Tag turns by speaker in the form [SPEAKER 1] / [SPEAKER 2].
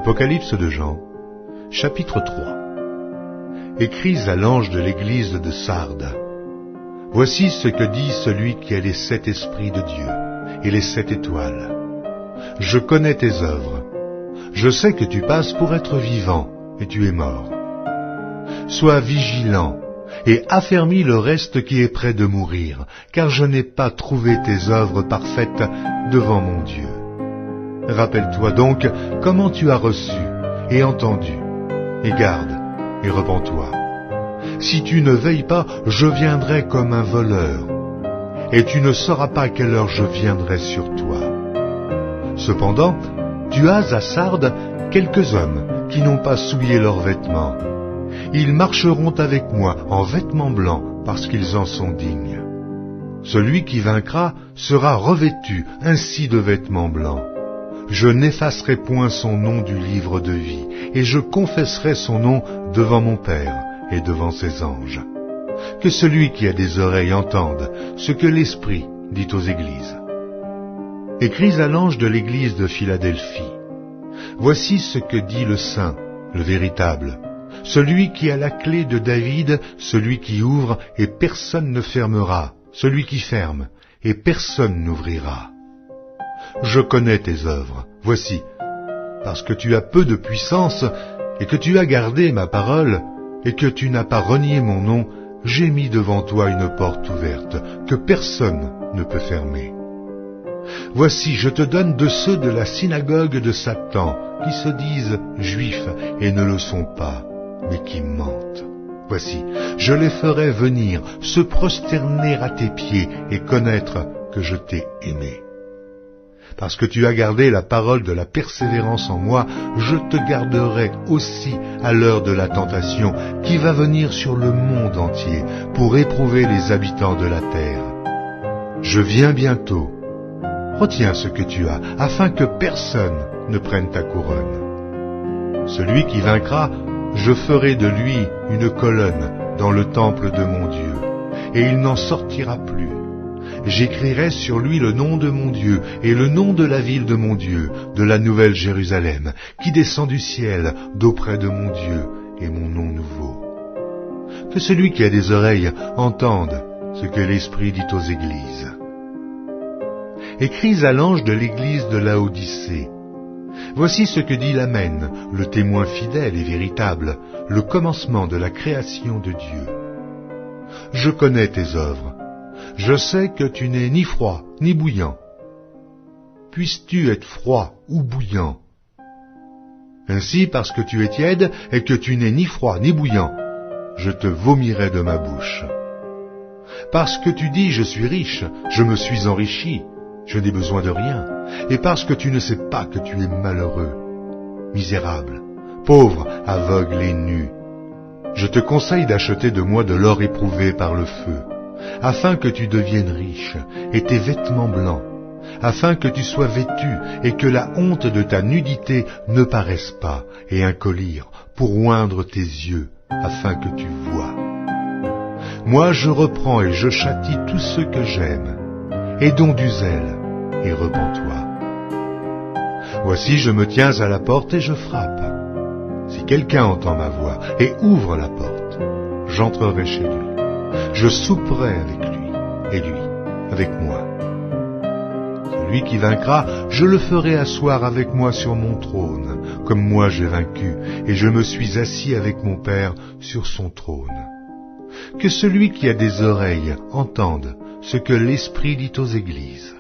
[SPEAKER 1] Apocalypse de Jean, chapitre 3. Écris à l'ange de l'église de Sardes. Voici ce que dit celui qui a les 7 esprits de Dieu et les 7 étoiles. Je connais tes œuvres. Je sais que tu passes pour être vivant et tu es mort. Sois vigilant et affermis le reste qui est près de mourir, car je n'ai pas trouvé tes œuvres parfaites devant mon Dieu. Rappelle-toi donc comment tu as reçu et entendu, et garde et repens-toi. Si tu ne veilles pas, je viendrai comme un voleur, et tu ne sauras pas à quelle heure je viendrai sur toi. Cependant, tu as à Sardes quelques hommes qui n'ont pas souillé leurs vêtements. Ils marcheront avec moi en vêtements blancs parce qu'ils en sont dignes. Celui qui vaincra sera revêtu ainsi de vêtements blancs. Je n'effacerai point son nom du livre de vie, et je confesserai son nom devant mon Père et devant ses anges. Que celui qui a des oreilles entende ce que l'Esprit dit aux églises. Écris à l'ange de l'église de Philadelphie. Voici ce que dit le Saint, le véritable, celui qui a la clé de David, celui qui ouvre et personne ne fermera, celui qui ferme et personne n'ouvrira. Je connais tes œuvres, voici, parce que tu as peu de puissance et que tu as gardé ma parole et que tu n'as pas renié mon nom, j'ai mis devant toi une porte ouverte que personne ne peut fermer. Voici, je te donne de ceux de la synagogue de Satan, qui se disent juifs et ne le sont pas, mais qui mentent. Voici, je les ferai venir, se prosterner à tes pieds et connaître que je t'ai aimé. Parce que tu as gardé la parole de la persévérance en moi, je te garderai aussi à l'heure de la tentation qui va venir sur le monde entier pour éprouver les habitants de la terre. Je viens bientôt. Retiens ce que tu as, afin que personne ne prenne ta couronne. Celui qui vaincra, je ferai de lui une colonne dans le temple de mon Dieu, et il n'en sortira plus. J'écrirai sur lui le nom de mon Dieu et le nom de la ville de mon Dieu, de la nouvelle Jérusalem, qui descend du ciel d'auprès de mon Dieu et mon nom nouveau. Que celui qui a des oreilles entende ce que l'Esprit dit aux églises. Écris à l'ange de l'église de Laodicée. Voici ce que dit l'Amen, le témoin fidèle et véritable, le commencement de la création de Dieu. Je connais tes œuvres. Je sais que tu n'es ni froid ni bouillant. Puisses-tu être froid ou bouillant? Ainsi, parce que tu es tiède et que tu n'es ni froid ni bouillant, je te vomirai de ma bouche. Parce que tu dis, je suis riche, je me suis enrichi, je n'ai besoin de rien, et parce que tu ne sais pas que tu es malheureux, misérable, pauvre, aveugle et nu, je te conseille d'acheter de moi de l'or éprouvé par le feu, afin que tu deviennes riche, et tes vêtements blancs, afin que tu sois vêtu, et que la honte de ta nudité ne paraisse pas, et un collier pour oindre tes yeux, afin que tu vois. Moi je reprends et je châtie tous ceux que j'aime, et dont du zèle, et repens-toi. Voici, je me tiens à la porte et je frappe. Si quelqu'un entend ma voix et ouvre la porte, j'entrerai chez lui. Je souperai avec lui, et lui avec moi. Celui qui vaincra, je le ferai asseoir avec moi sur mon trône, comme moi j'ai vaincu, et je me suis assis avec mon Père sur son trône. Que celui qui a des oreilles entende ce que l'Esprit dit aux églises.